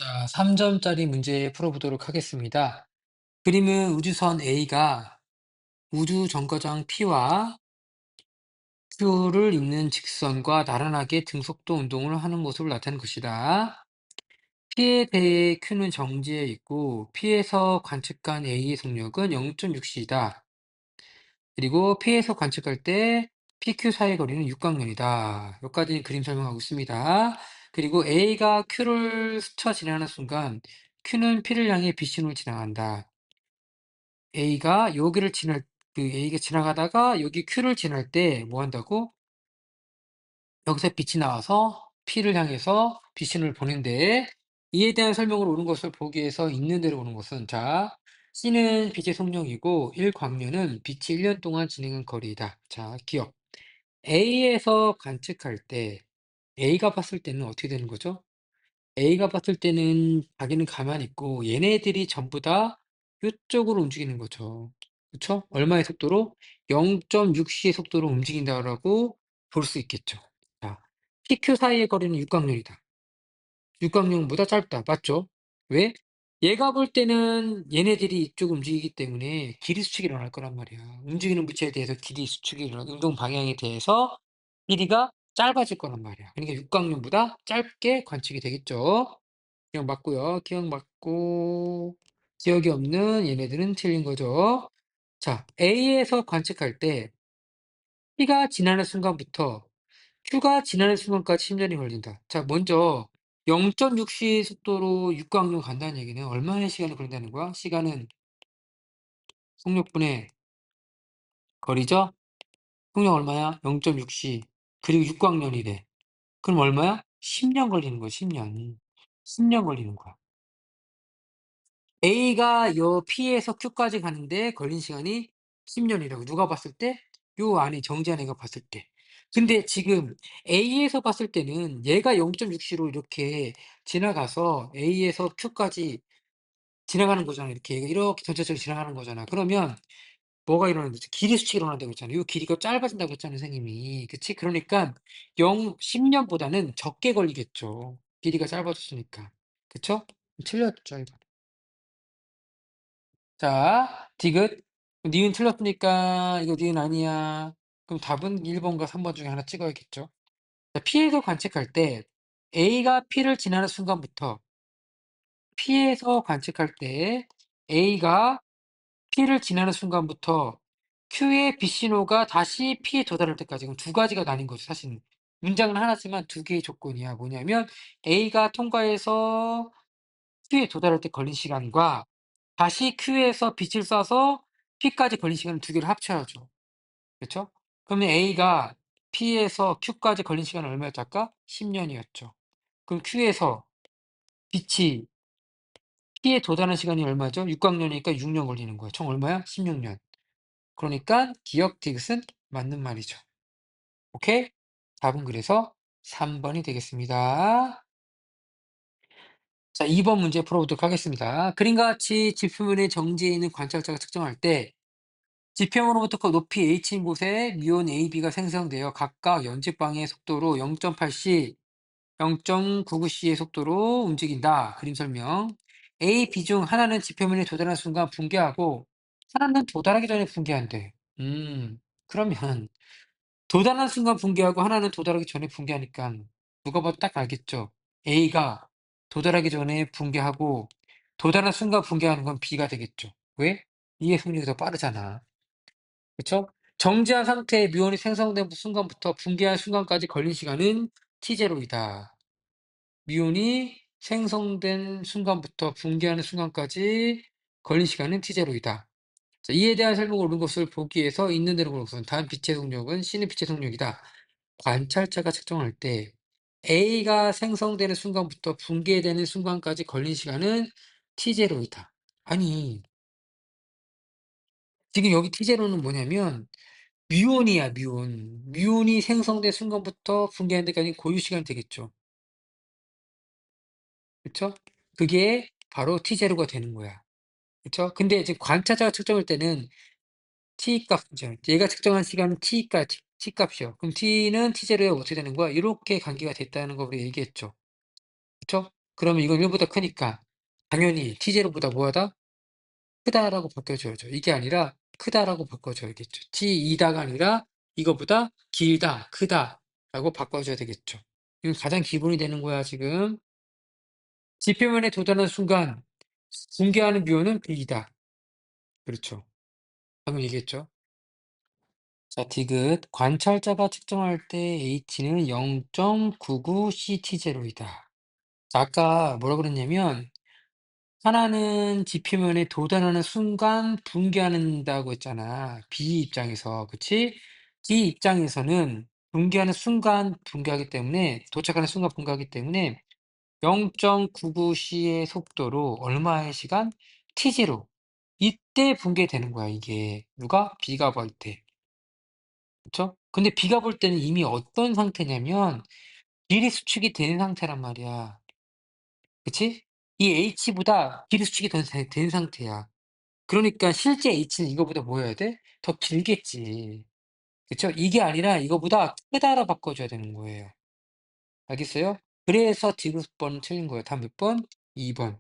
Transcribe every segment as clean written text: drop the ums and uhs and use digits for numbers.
자, 3 점짜리 문제 풀어보도록 하겠습니다. 그림은 우주선 A가 우주 정거장 P와 Q를 잇는 직선과 나란하게 등속도 운동을 하는 모습을 나타낸 것이다. P에 대해 Q는 정지해 있고 P에서 관측한 A의 속력은 0.6c다. 그리고 P에서 관측할 때 PQ 사이 거리는 육각년이다. 여기까지 그림 설명하고 있습니다. 그리고 A가 Q를 스쳐 지나가는 순간 Q는 P를 향해 빛신호를 지나간다. A가 여기를 지날 A가 지나가다가 여기 Q를 지날 때 뭐 한다고? 여기서 빛이 나와서 P를 향해서 빛신호를 보낸대. 이에 대한 설명을 옳은 것을 보기 위해서 있는 대로 오는 것은 자, C는 빛의 속력이고 1광년은 빛이 1년 동안 진행한 거리이다. 자, 기억. A에서 관측할 때 A가 봤을 때는 어떻게 되는 거죠? A가 봤을 때는 자기는 가만히 있고 얘네들이 전부 다 이쪽으로 움직이는 거죠. 그쵸? 얼마의 속도로? 0.6c의 속도로 움직인다라고 볼 수 있겠죠. 자, PQ 사이의 거리는 육각형이다. 육각형보다 짧다. 맞죠? 왜? 얘가 볼 때는 얘네들이 이쪽을 움직이기 때문에 길이 수축이 일어날 거란 말이야. 움직이는 물체에 대해서 길이 수축이 일어나 운동 방향에 대해서 길이가 짧아질 거란 말이야. 그러니까 육각형보다 짧게 관측이 되겠죠. 기억 맞고요. 기억 맞고 기억이 없는 얘네들은 틀린 거죠. 자, A에서 관측할 때 P가 지나는 순간부터 Q가 지나는 순간까지 10년이 걸린다. 자, 먼저 0.6c 속도로 육각형 간다는 얘기는 얼마의 시간이 걸린다는 거야? 시간은 속력분의 거리죠? 속력 얼마야? 0.6c. 그리고 육각년이래. 그럼 얼마야? 10년 걸리는 거야, 10년. 10년 걸리는 거야. A가 요 P에서 Q까지 가는데 걸린 시간이 10년이라고. 누가 봤을 때? 요 안에 정지한 애가 봤을 때. 근데 지금 A에서 봤을 때는 얘가 0.6c로 이렇게 지나가서 A에서 Q까지 지나가는 거잖아. 이렇게 얘가 이렇게 전체적으로 지나가는 거잖아. 그러면 뭐가 일어나는 거지? 길이 수축이 일어난다고 했잖아. 요 길이가 짧아진다고 했잖아, 선생님이. 그치? 그러니까 10년보다는 적게 걸리겠죠. 길이가 짧아졌으니까. 그쵸? 틀렸죠, 이거. 자, 디귿. 니은 틀렸으니까 이거 니은 아니야. 그럼 답은 1번과 3번 중에 하나 찍어야겠죠. 자, P에서 관측할 때 A가 P를 지나는 순간부터 P에서 관측할 때 A가 P를 지나는 순간부터 Q의 빛신호가 다시 P에 도달할 때까지 그럼 두 가지가 나뉜 거죠, 사실은. 문장은 하나지만 두 개의 조건이야. 뭐냐면 A가 통과해서 Q에 도달할 때 걸린 시간과 다시 Q에서 빛을 쏴서 P까지 걸린 시간을 두 개를 합쳐야죠. 그쵸? 그러면 A가 P에서 Q까지 걸린 시간은 얼마였죠 아까? 10년이었죠. 그럼 Q에서 빛이 P에 도달하는 시간이 얼마죠? 육각년이니까 6년 걸리는 거야. 총 얼마야? 16년. 그러니까 기억 디귿은 맞는 말이죠. 오케이? 답은 그래서 3번이 되겠습니다. 자, 2번 문제 풀어보도록 하겠습니다. 그림과 같이 지표면에 정지해 있는 관찰자가 측정할 때 지표면으로부터 높이 h인 곳에 미온 AB가 생성되어 각각 연측방의 속도로 0.8c, 0.99c의 속도로 움직인다. 그림 설명. A, B 중 하나는 지표면에 도달하는 순간 붕괴하고 하나는 도달하기 전에 붕괴한대. 그러면 도달하는 순간 붕괴하고 하나는 도달하기 전에 붕괴하니까 누가 봐도 딱 알겠죠. A가 도달하기 전에 붕괴하고 도달한 순간 붕괴하는 건 B가 되겠죠. 왜? 이해 속력이 더 빠르잖아. 그쵸? 정지한 상태의 뮤온이 생성된 순간부터 붕괴한 순간까지 걸린 시간은 T0이다. 뮤온이 생성된 순간부터 붕괴하는 순간까지 걸린 시간은 T0이다. 자, 이에 대한 설명을 옳은 것을 보기 위해서 있는 대로 보는 것은 단 빛의 속력은 C는 빛의 속력이다. 관찰자가 측정할 때 A가 생성되는 순간부터 붕괴되는 순간까지 걸린 시간은 T0이다. 아니, 지금 여기 T0는 뭐냐면 뮤온이야, 뮤온. 뮤온이 생성된 순간부터 붕괴하는 데까지 고유 시간이 되겠죠. 그쵸? 그게 바로 T0가 되는 거야. 그쵸? 근데 지금 관찰자가 측정할 때는 T 값이죠. 얘가 측정한 시간은 T 값이요. 그럼 T는 T0에 어떻게 되는 거야? 이렇게 관계가 됐다는 거 우리 얘기했죠. 그쵸? 그러면 이건 1 보다 크니까 당연히 T0보다 뭐하다? 크다라고 바꿔줘야죠. 이게 아니라 크다라고 바꿔줘야겠죠. T2다가 아니라 이거보다 길다, 크다라고 바꿔줘야 되겠죠. 이건 가장 기본이 되는 거야, 지금. 지표면에 도달하는 순간 붕괴하는 미호는 B이다. 그렇죠. 방금 얘기했죠. 자, 디귿. 관찰자가 측정할 때 H는 0.99CT0이다. 자, 아까 뭐라 그랬냐면 하나는 지표면에 도달하는 순간 붕괴한다고 했잖아. B 입장에서. 그치? D 입장에서는 붕괴하는 순간 붕괴하기 때문에, 도착하는 순간 붕괴하기 때문에 0.99C의 속도로 얼마의 시간? T0. 이때 붕괴되는 거야, 이게. 누가? B가 볼 때. 그쵸? 근데 B가 볼 때는 이미 어떤 상태냐면 길이 수축이 된 상태란 말이야. 그치? 이 H보다 길이 수축이 된 상태야. 그러니까 실제 H는 이거보다 뭐여야 돼? 더 길겠지. 그쵸? 이게 아니라 이거보다 크다로 바꿔줘야 되는 거예요. 알겠어요? 그래서 디귿번은 틀린 거예요. 다음 몇 번? 2 번.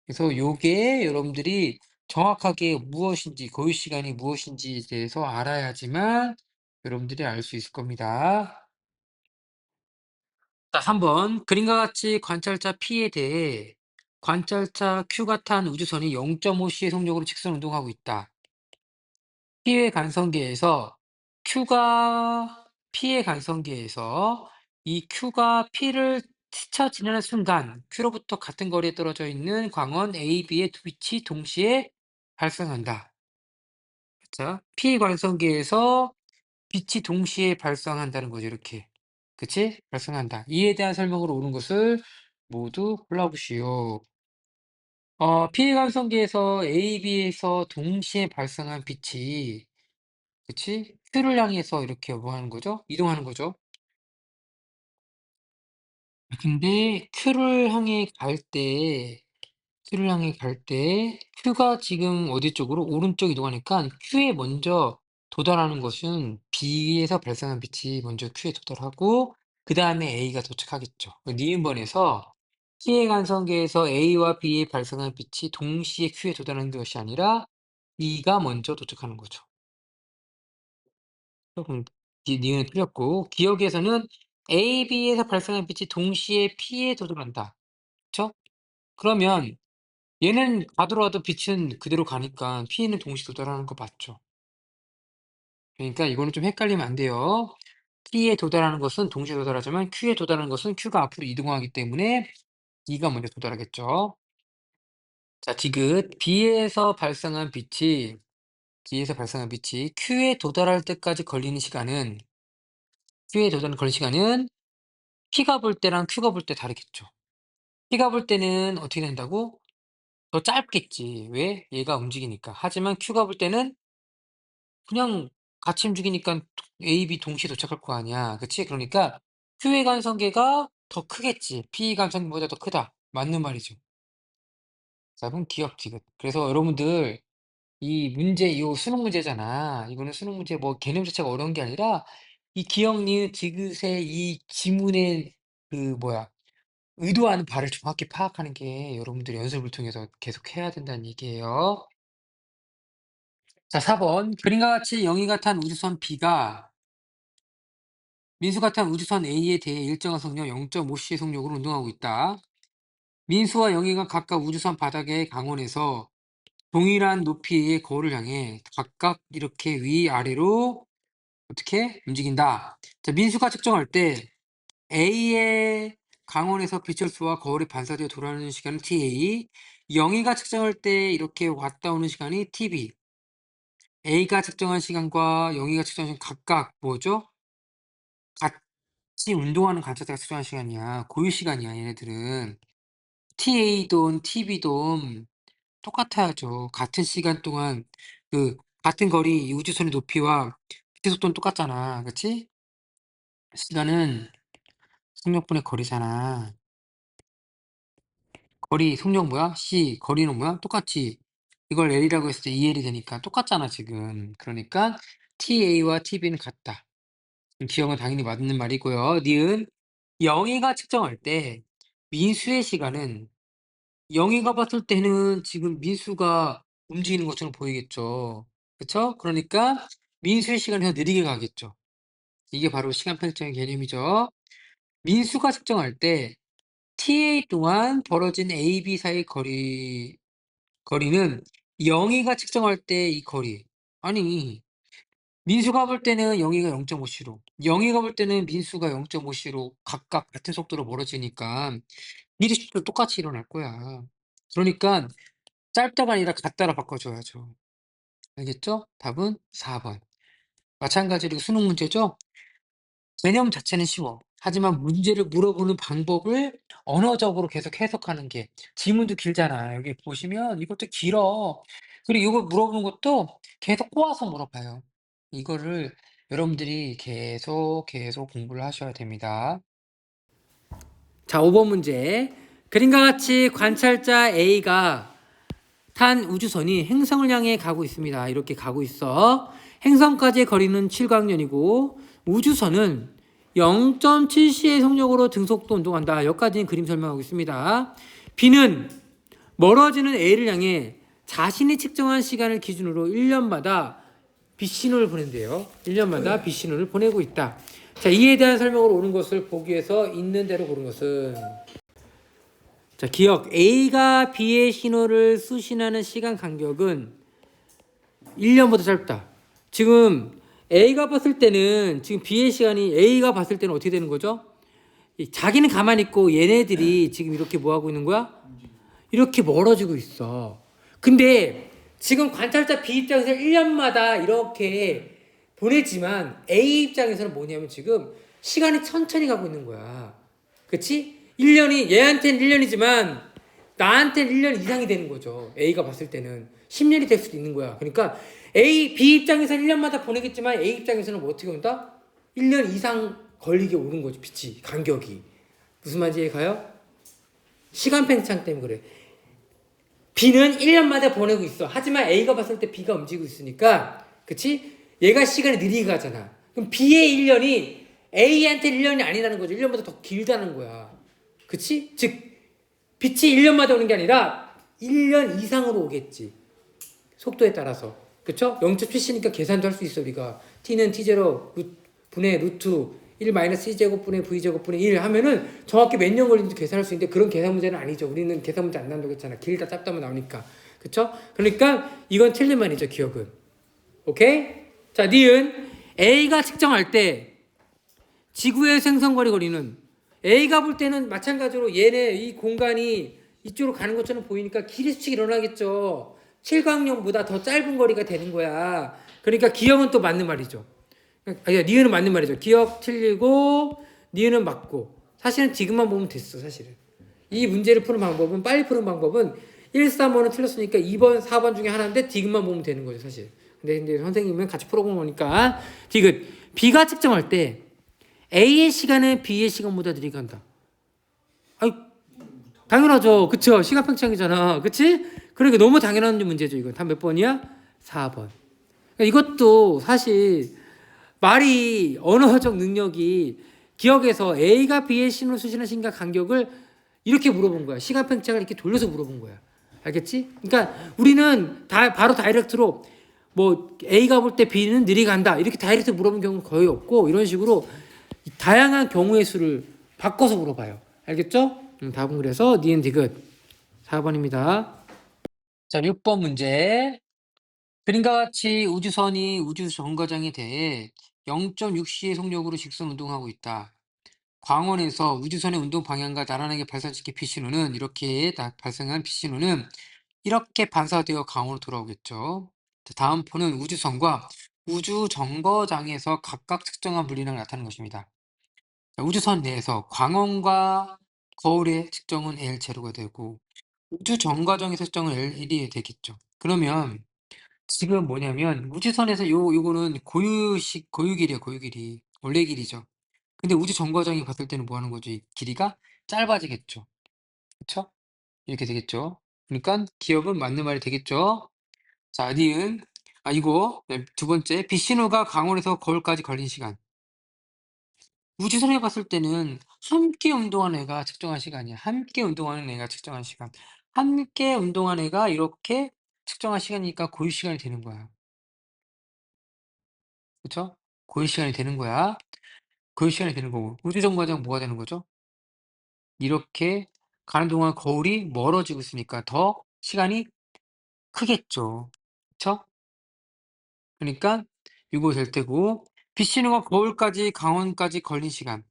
그래서 요게 여러분들이 정확하게 무엇인지, 고유 시간이 무엇인지에 대해서 알아야지만 여러분들이 알 수 있을 겁니다. 자, 3 번. 그림과 같이 관찰자 P에 대해 관찰자 Q가 탄 우주선이 0.5C의 속력으로 직선 운동하고 있다. P의 간선계에서 P의 간선계에서 이 Q가 P를 스쳐 지나는 순간 Q로부터 같은 거리에 떨어져 있는 광원 A, B의 두 빛이 동시에 발생한다. 자, P 관성계에서 빛이 동시에 발생한다는 거죠, 이렇게. 그치? 발생한다. 이에 대한 설명으로 옳은 것을 모두 골라보시오. P 관성계에서 A, B에서 동시에 발생한 빛이, 그치? Q를 향해서 이렇게 뭐 하는 거죠? 이동하는 거죠. 근데 큐를 향해 갈 때 큐가 지금 어디 쪽으로? 오른쪽 이동하니까 큐에 먼저 도달하는 것은 B에서 발생한 빛이 먼저 큐에 도달하고 그다음에 A가 도착하겠죠. 니은번에서 T의 간선계에서 A와 B에 발생한 빛이 동시에 큐에 도달하는 것이 아니라 B가 먼저 도착하는 거죠. 그럼 니은은 틀렸고 기억에서는 A, B에서 발생한 빛이 동시에 P에 도달한다. 그쵸? 그러면 얘는 가더라도 빛은 그대로 가니까 P는 동시 도달하는 거 맞죠? 그러니까 이거는 좀 헷갈리면 안 돼요. P에 도달하는 것은 동시에 도달하지만 Q에 도달하는 것은 Q가 앞으로 이동하기 때문에 E가 먼저 도달하겠죠. 자, 디귿. B에서 발생한 빛이 Q에 도달할 때까지 걸리는 시간은 Q에 도달하는 걸리는 시간은 P가 볼 때랑 Q가 볼 때 다르겠죠. P가 볼 때는 어떻게 된다고? 더 짧겠지. 왜? 얘가 움직이니까. 하지만 Q가 볼 때는 그냥 같이 움직이니까 A, B 동시에 도착할 거 아니야. 그치? 그러니까 Q의 간선계가 더 크겠지. P 간선계보다 더 크다. 맞는 말이죠. 답은 기억 디귿. 그래서 여러분들 이 문제 요 수능 문제잖아. 이거는 수능 문제 뭐 개념 자체가 어려운 게 아니라 이 기억 니은 디귿의 이 지문의 그 뭐야 의도하는 바를 정확히 파악하는 게 여러분들이 연습을 통해서 계속 해야 된다는 얘기예요. 자, 4 번. 그림과 같이 영희가 탄 우주선 B가 민수가 탄 우주선 A에 대해 일정한 속력 0.5C의 속력으로 운동하고 있다. 민수와 영희가 각각 우주선 바닥의 강원에서 동일한 높이의 거울을 향해 각각 이렇게 위아래로 어떻게 움직인다. 자, 민수가 측정할 때 A의 강원에서 빛을 쏘아 거울에 반사되어 돌아오는 시간은 TA, 영희가 측정할 때 이렇게 왔다 오는 시간이 TB. A가 측정한 시간과 영희가 측정한 시간 각각 뭐죠? 같이 운동하는 관찰자가 측정한 시간이야. 고유 시간이야, 얘네들은. TA든 TB든 똑같아야죠. 같은 시간 동안 같은 거리 이 우주선의 높이와 빛의 속도는 똑같잖아. 그치? 시간은 속력분의 거리잖아. 거리, 속력 뭐야? C, 거리는 뭐야? 똑같지. 이걸 L이라고 했을 때 2L이 되니까 똑같잖아, 지금. 그러니까 TA와 TB는 같다. 기억은 당연히 맞는 말이고요. 니은 영희가 측정할 때 민수의 시간은 영희가 봤을 때는 지금 민수가 움직이는 것처럼 보이겠죠. 그쵸? 그러니까 민수의 시간이 더 느리게 가겠죠. 이게 바로 시간 편집장의 개념이죠. 민수가 측정할 때 ta 동안 벌어진 A, B 사이 거리는 영희가 측정할 때 이 거리. 아니, 민수가 볼 때는 영희가 0.5cm, 영희가 볼 때는 민수가 0.5cm 각각 같은 속도로 멀어지니까 미리 속도 똑같이 일어날 거야. 그러니까 짧다가 아니라 같다로 바꿔줘야죠. 알겠죠? 답은 4번. 마찬가지로 수능 문제죠? 개념 자체는 쉬워. 하지만 문제를 물어보는 방법을 언어적으로 계속 해석하는 게 지문도 길잖아. 여기 보시면 이것도 길어. 그리고 이걸 물어보는 것도 계속 꼬아서 물어봐요. 이거를 여러분들이 계속 공부를 하셔야 됩니다. 자, 5번 문제. 그림과 같이 관찰자 A가 탄 우주선이 행성을 향해 가고 있습니다. 이렇게 가고 있어. 행성까지의 거리는 7광년이고 우주선은 0.7c의 속력으로 등속도 운동한다. 여기까지는 그림 설명하고 있습니다. B는 멀어지는 A를 향해 자신이 측정한 시간을 기준으로 1년마다 빛신호를 보낸대요. 1년마다 빛신호를 보내고 있다. 자, 이에 대한 설명으로 오는 것을 보기 위해서 있는 대로 고른 것은, 자, 기억. A가 B의 신호를 수신하는 시간 간격은 1년보다 짧다. 지금 A가 봤을 때는 지금 B의 시간이 A가 봤을 때는 어떻게 되는 거죠? 자기는 가만히 있고 얘네들이 지금 이렇게 뭐 하고 있는 거야? 이렇게 멀어지고 있어. 근데 지금 관찰자 B 입장에서 1년마다 이렇게 보내지만 A 입장에서는 뭐냐면 지금 시간이 천천히 가고 있는 거야. 그치? 1년이 얘한테는 1년이지만 나한테는 1년 이상이 되는 거죠. A가 봤을 때는 10년이 될 수도 있는 거야. 그러니까 B 입장에서는 1년마다 보내겠지만 A 입장에서는 뭐 어떻게 온다? 1년 이상 걸리게 오는 거죠. 빛이, 간격이. 무슨 말인지 이해가요? 시간 팽창 때문에 그래. B는 1년마다 보내고 있어. 하지만 A가 봤을 때 B가 움직이고 있으니까, 그치? 얘가 시간이 느리게 가잖아. 그럼 B의 1년이 A한테 1년이 아니라는 거죠. 1년보다 더 길다는 거야. 그치? 즉, 빛이 1년마다 오는 게 아니라 1년 이상으로 오겠지. 속도에 따라서. 그쵸? 0.7c니까 계산도 할 수 있어, 우리가. t는 t0 분의 루트 1 마이너스 2제곱 분의 v제곱 분의 1 하면은 정확히 몇 년 걸리는지 계산할 수 있는데 그런 계산 문제는 아니죠. 우리는 계산 문제 안 난다고 했잖아. 길다 짧다만 나오니까. 그쵸? 그러니까 이건 틀린 말이죠, 기억은. 오케이? 자, 니은 A가 측정할 때 지구의 생성거리 거리는 A가 볼 때는 마찬가지로 얘네 이 공간이 이쪽으로 가는 것처럼 보이니까 길이 수축이 일어나겠죠. 7광년보다 더 짧은 거리가 되는 거야. 그러니까 기억은 또 맞는 말이죠. 아니, 니은은 맞는 말이죠. 기억 틀리고 니은은 맞고. 사실은 지금만 보면 됐어, 사실은. 이 문제를 푸는 방법은, 빨리 푸는 방법은 1, 3번은 틀렸으니까 2번, 4번 중에 하나인데 디귿만 보면 되는 거죠, 사실. 근데 선생님은 같이 풀어보는 거니까 디귿. B가 측정할 때 A의 시간은 B의 시간보다 느리게 간다. 아이, 당연하죠. 그쵸? 시간 팽창이잖아. 그치? 그러니까 너무 당연한 문제죠, 이건. 답 몇 번이야? 4번. 그러니까 이것도 사실 말이 언어적 능력이 기억에서 A가 B의 신호를 수신한 시간 간격을 이렇게 물어본 거야. 시간 팽창을 이렇게 돌려서 물어본 거야. 알겠지? 그러니까 우리는 바로 다이렉트로 뭐 A가 볼 때 B는 느리게 간다 이렇게 다이렉트 물어본 경우는 거의 없고 이런 식으로 다양한 경우의 수를 바꿔서 물어봐요. 알겠죠? 답은 그래서 니은 디귿 4번입니다. 자, 6번 문제. 그림과 같이 우주선이 우주 정거장에 대해 0.6c의 속력으로 직선 운동하고 있다. 광원에서 우주선의 운동 방향과 나란하게 발사지킨 빛신호는 이렇게 발생한 빛신호는 이렇게 반사되어 광원으로 돌아오겠죠. 자, 다음 표는 우주선과 우주 정거장에서 각각 측정한 물리량을 나타내는 것입니다. 자, 우주선 내에서 광원과 거울의 측정은 L 제로가 되고 우주 정거장에서 측정은 L이 되겠죠. 그러면 지금 뭐냐면 우주선에서 요거는 고유 길이야, 고유 길이. 원래 길이죠. 근데 우주 정거장이 봤을 때는 뭐 하는 거죠? 이 길이가 짧아지겠죠. 그쵸? 이렇게 되겠죠. 그러니까 기억은 맞는 말이 되겠죠. 자, 니은. 이거 네, 두 번째. 빛신호가 광원에서 거울까지 걸린 시간. 우주선에 봤을 때는 함께 운동한 애가 측정한 시간이야. 함께 운동하는 애가 측정한 시간. 함께 운동한 애가 이렇게 측정한 시간이니까 고유 시간이 되는 거야. 그쵸? 고유 시간이 되는 거야. 고유 시간이 되는 거고. 우주정거장 뭐가 되는 거죠? 이렇게 가는 동안 거울이 멀어지고 있으니까 더 시간이 크겠죠. 그쵸? 그러니까 요거 될 테고 빛신호가 거울까지 강원까지 걸린 시간.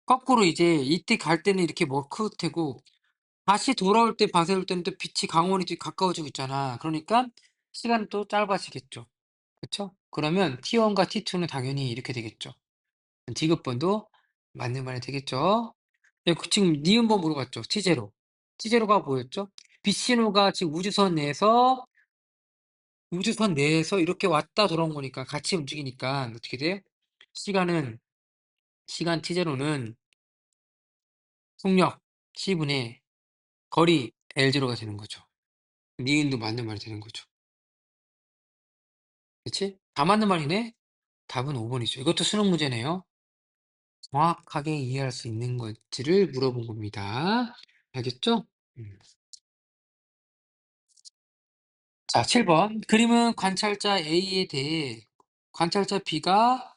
거꾸로 이제 이때 갈 때는 이렇게 클 테고 다시 돌아올 때 바세 올 때는 또 빛이 강원이 좀 가까워지고 있잖아. 그러니까 시간은 또 짧아지겠죠. 그쵸? 그러면 T1과 T2는 당연히 이렇게 되겠죠. 디귿번도 맞는 말이 되겠죠. 네, 지금 니은번 물어봤죠. T0. T0가 뭐였죠? 빛신호가 지금 우주선 내에서 이렇게 왔다 돌아온 거니까 같이 움직이니까 어떻게 돼요? 시간 T0는 속력 C분의 거리 L0가 되는 거죠. 니은도 맞는 말이 되는 거죠. 그치? 다 맞는 말이네? 답은 5번이죠. 이것도 수능 문제네요. 정확하게 이해할 수 있는 건지를 물어본 겁니다. 알겠죠? 음. 자, 7번. 그림은 관찰자 A에 대해 관찰자 B가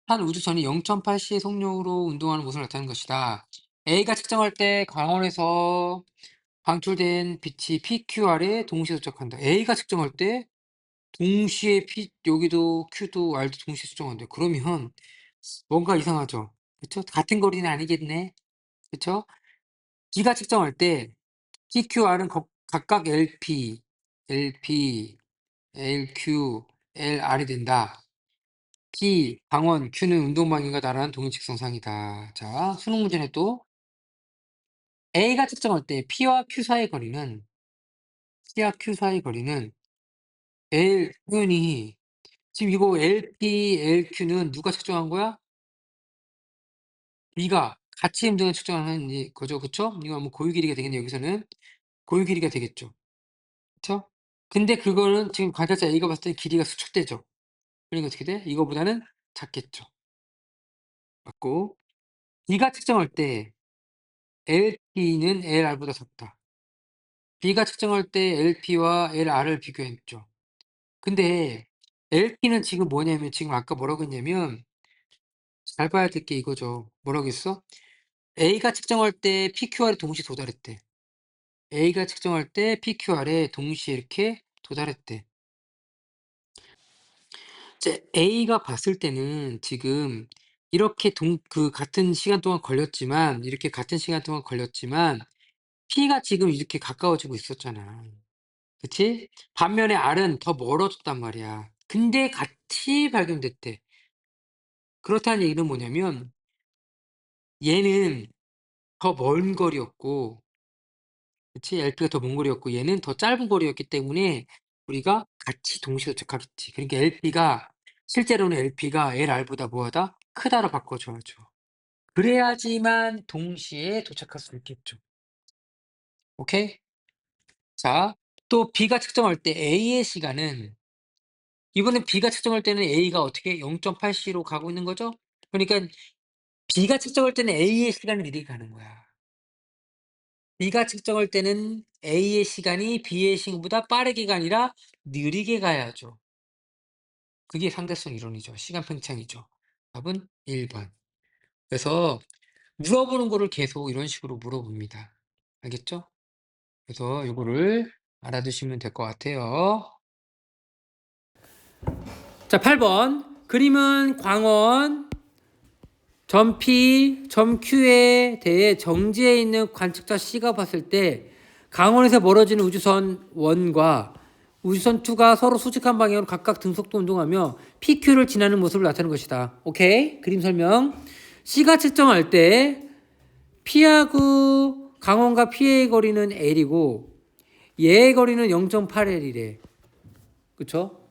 한 우주선이 0.8C의 속력으로 운동하는 모습을 나타내는 것이다. A가 측정할 때 광원에서 방출된 빛이 PQR에 동시에 도착한다. A가 측정할 때 동시에 여기도 Q도 R도 동시에 측정한대. 그러면 뭔가 이상하죠. 그쵸? 같은 거리는 아니겠네. 그쵸? B가 측정할 때 PQR은 각각 LP, LQ, LR이 된다. P, 방원, Q는 운동방향과 나란한 동일직선상이다. 자, 수능 문제는 또 A가 측정할 때 P와 Q 사이 거리는 L, 당연히 지금 이거 LP, LQ는 누가 측정한 거야? B가 같이 운동을 측정하는 거죠. 그쵸? 이거 뭐 고유 길이가 되겠네, 여기서는. 고유 길이가 되겠죠. 그쵸? 근데 그거는 지금 관찰자 A가 봤을 때 길이가 수축되죠. 그러니까 어떻게 돼? 이거보다는 작겠죠. 맞고. B가 측정할 때 LP는 LR보다 작다. B가 측정할 때 LP와 LR을 비교했죠. 근데 LP는 지금 뭐냐면 지금 아까 뭐라고 했냐면 잘 봐야 될 게 이거죠. 뭐라고 했어? A가 측정할 때 PQR에 동시에 도달했대. A가 측정할 때 PQR에 동시에 이렇게 도달했대. 이제 A가 봤을 때는 지금 이렇게 같은 시간 동안 걸렸지만 이렇게 같은 시간 동안 걸렸지만 P가 지금 이렇게 가까워지고 있었잖아. 그치? 반면에 R은 더 멀어졌단 말이야. 근데 같이 발견됐대. 그렇다는 얘기는 뭐냐면 얘는 더 먼 거리였고, 그치? LP가 더 먼 거리였고 얘는 더 짧은 거리였기 때문에 우리가 같이 동시에 도착하겠지. 그러니까 실제로는 LP가 LR보다 뭐하다? 크다로 바꿔줘야죠. 그래야지만 동시에 도착할 수 있겠죠. 오케이? 자, 또 B가 측정할 때 A의 시간은 이번엔 B가 측정할 때는 A가 어떻게 0.8C로 가고 있는 거죠? 그러니까 B가 측정할 때는 A의 시간이 느리게 가는 거야. B가 측정할 때는 A의 시간이 B의 시간보다 빠르게가 아니라 느리게 가야죠. 그게 상대성 이론이죠. 시간 팽창이죠. 답은 1번. 그래서 물어보는 거를 계속 이런 식으로 물어봅니다. 알겠죠? 그래서 요거를 알아두시면 될 것 같아요. 자, 8번. 그림은 광원 점 P, 점 Q에 대해 정지해 있는 관측자 C가 봤을 때 강원에서 멀어지는 우주선 1과 우주선 2가 서로 수직한 방향으로 각각 등속도 운동하며 PQ를 지나는 모습을 나타내는 것이다. 오케이? 그림 설명. C가 측정할 때 P하고 강원과 P의 거리는 L이고 얘의 거리는 0.8L이래. 그쵸?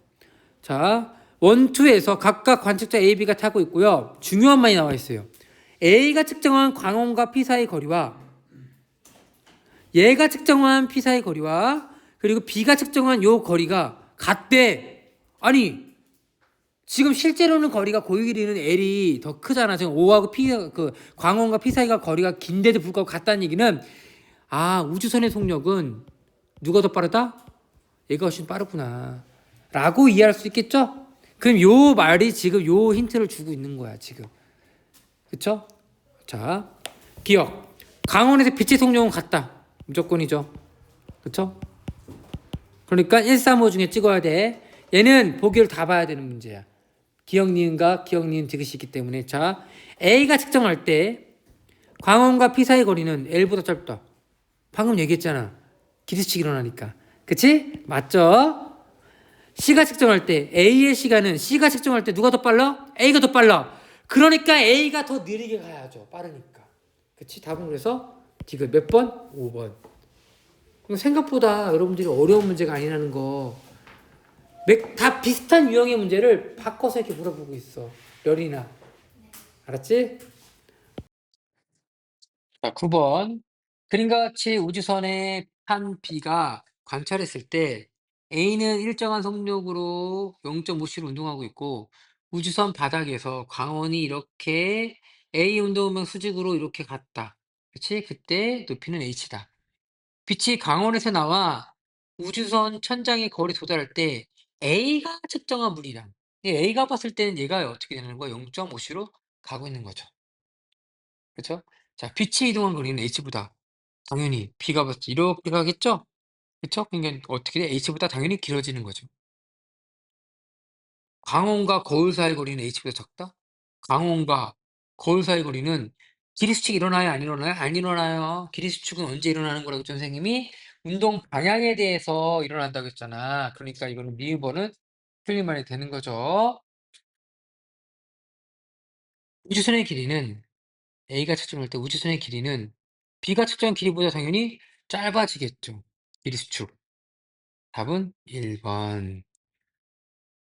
자, 1, 2에서 각각 관측자 A, B가 타고 있고요. 중요한 말이 나와 있어요. A가 측정한 광원과 P 사이 거리와 얘가 측정한 P 사이 거리와 그리고 B가 측정한 요 거리가 같대. 아니 지금 실제로는 거리가 고유 길이는 L이 더 크잖아. 지금 O하고 P 광원과 P 사이가 거리가 긴데도 불구하고 같다는 얘기는 우주선의 속력은 누가 더 빠르다? 얘가 훨씬 빠르구나. 라고 이해할 수 있겠죠? 그럼 요 말이 지금 요 힌트를 주고 있는 거야, 지금. 그쵸? 자, 기억. 광원에서 빛의 속력은 같다. 무조건이죠. 그쵸? 그러니까 1, 3, 5 중에 찍어야 돼. 얘는 보기를 다 봐야 되는 문제야. 기억 니은과 기억 니은 디귿이 있기 때문에. 자, A가 측정할 때 광원과 P 사이 거리는 L보다 짧다. 방금 얘기했잖아. 기립식 일어나니까. 그치? 맞죠? C가 측정할 때 A의 시간은 C가 측정할 때 누가 더 빨라? A가 더 빨라. 그러니까 A가 더 느리게 가야죠. 빠르니까. 그치? 답은 그래서 지금 몇 번? 5번. 생각보다 여러분들이 어려운 문제가 아니라는 거. 다 비슷한 유형의 문제를 바꿔서 이렇게 물어보고 있어. 열이나. 알았지? 자, 9번. 그림과 같이 우주선의 한 B가 관찰했을 때 A는 일정한 속력으로 0.5cm 운동하고 있고 우주선 바닥에서 광원이 이렇게 A 운동하면 수직으로 이렇게 갔다. 그치? 그때 높이는 h다. 빛이 광원에서 나와 우주선 천장의 거리 도달할 때 A가 측정한 무리량. A가 봤을 때는 얘가 어떻게 되는 거야? 0.5cm로 가고 있는 거죠. 그렇죠? 자, 빛이 이동한 거리는 h보다 당연히 B가 봤을 때 이렇게 가겠죠? 그쵸? 그러니까 어떻게 돼? h보다 당연히 길어지는 거죠. 광원과 거울 사이 거리는 h보다 적다? 광원과 거울 사이 거리는 길이수축 일어나요? 안 일어나요? 안 일어나요. 길이수축은 언제 일어나는 거라고 선생님이 운동 방향에 대해서 일어난다고 했잖아. 그러니까 이거는 미음번은 틀린 말이 되는 거죠. 우주선의 길이는 A가 측정할 때 우주선의 길이는 B가 측정한 길이보다 당연히 짧아지겠죠. 길이수축. 답은 1번.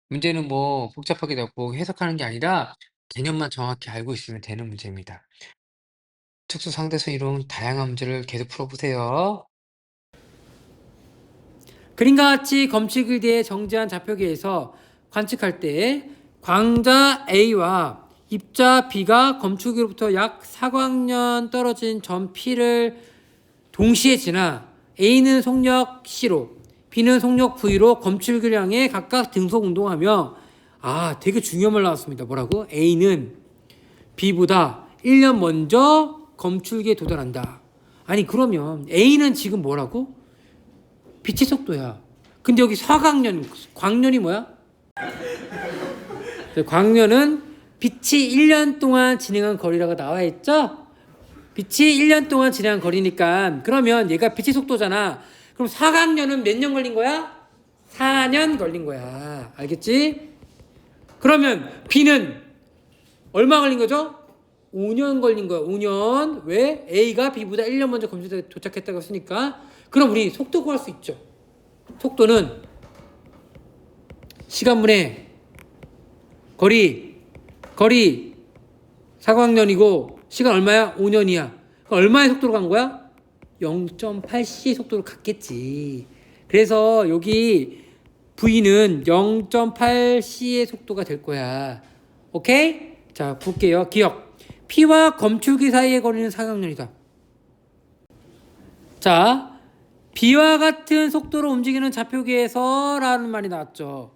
문제는 뭐 복잡하게 잡고 해석하는 게 아니라 개념만 정확히 알고 있으면 되는 문제입니다. 특수 상대성 이론 다양한 문제를 계속 풀어보세요. 그림과 같이 검측일대의 정지한 좌표계에서 관측할 때 광자 A와 입자 B가 검출기로부터 약 사광년 떨어진 점 P를 동시에 지나 A는 속력 C로 B는 속력 V로 검출기를 향해 각각 등속 운동하며 되게 중요한 말 나왔습니다. 뭐라고? A는 B보다 1년 먼저 검출기에 도달한다. 아니 그러면 A는 지금 뭐라고? 빛의 속도야. 근데 여기 서광년, 광년이 뭐야? 광년은 빛이 1년 동안 진행한 거리라고 나와 있죠? 빛이 1년 동안 진행한 거리니까 그러면 얘가 빛의 속도잖아. 그럼 사광년은 몇 년 걸린 거야? 4년 걸린 거야. 알겠지? 그러면 B는 얼마 걸린 거죠? 5년 걸린 거야. 5년. 왜? A가 B보다 1년 먼저 검출대에 도착했다고 했으니까. 그럼 우리 속도 구할 수 있죠. 속도는 시간분의 거리 사광년이고 시간 얼마야? 5년이야. 얼마의 속도로 간 거야? 0.8c의 속도로 갔겠지. 그래서 여기 V는 0.8c의 속도가 될 거야. 오케이? 자, 볼게요. 기억. P와 검출기 사이의 거리는 사광년이다. 자, B와 같은 속도로 움직이는 좌표계에서 라는 말이 나왔죠.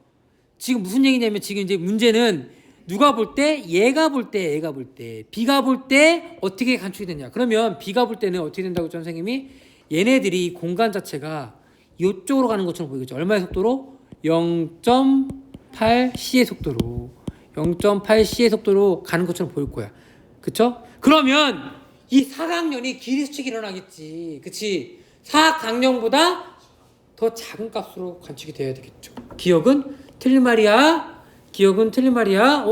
지금 무슨 얘기냐면 지금 이제 문제는 누가 볼 때? 얘가 볼 때, 얘가 볼 때. B가 볼 때 어떻게 간축이 되냐. 그러면 B가 볼 때는 어떻게 된다고 선생님이? 얘네들이 공간 자체가 이쪽으로 가는 것처럼 보이겠죠. 얼마의 속도로? 0.8c의 속도로. 0.8c의 속도로 가는 것처럼 보일 거야. 그쵸? 그러면 이 사각형이 길이수축이 일어나겠지. 그치? 사각형보다 더 작은 값으로 관측이 돼야 되겠죠. 기억은 틀린 말이야. 기억은 틀린 말이야.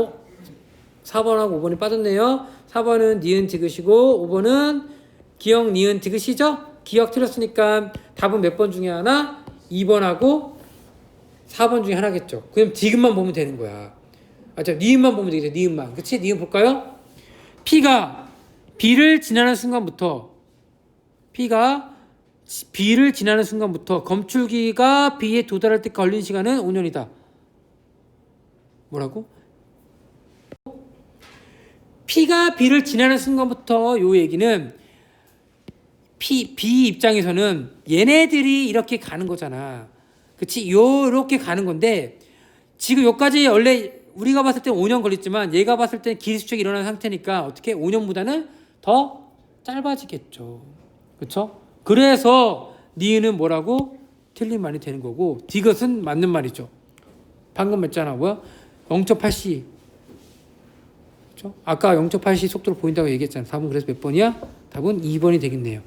4번하고 5번이 빠졌네요. 4번은 니은 디귿이고 5번은 기억 니은 디귿이죠. 기억 틀렸으니까 답은 몇 번 중에 하나? 2번하고 4번 중에 하나겠죠. 그럼 디귿만 보면 되는 거야. 니은만 보면 되겠죠. 니은만. 그치? 니은 볼까요? P가 B를 지나는 순간부터 검출기가 B에 도달할 때 걸린 시간은 5년이다. 뭐라고? P가 B를 지나는 순간부터 요 얘기는 B 입장에서는 얘네들이 이렇게 가는 거잖아. 그치? 요렇게 가는 건데 지금 요까지 원래 우리가 봤을 때 5년 걸렸지만 얘가 봤을 때 기술축이 일어난 상태니까 어떻게 5년보다는 더 짧아지겠죠. 그쵸? 그래서 니은은 뭐라고? 틀린 말이 되는 거고 디귿은 맞는 말이죠. 방금 했잖아. 뭐야? 0.8c. 그쵸? 아까 0.8c 속도로 보인다고 얘기했잖아. 답은 그래서 몇 번이야? 답은 2번이 되겠네요.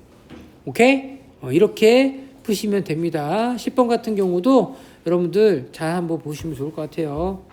오케이? 이렇게 푸시면 됩니다. 10번 같은 경우도 여러분들 잘 한번 보시면 좋을 것 같아요.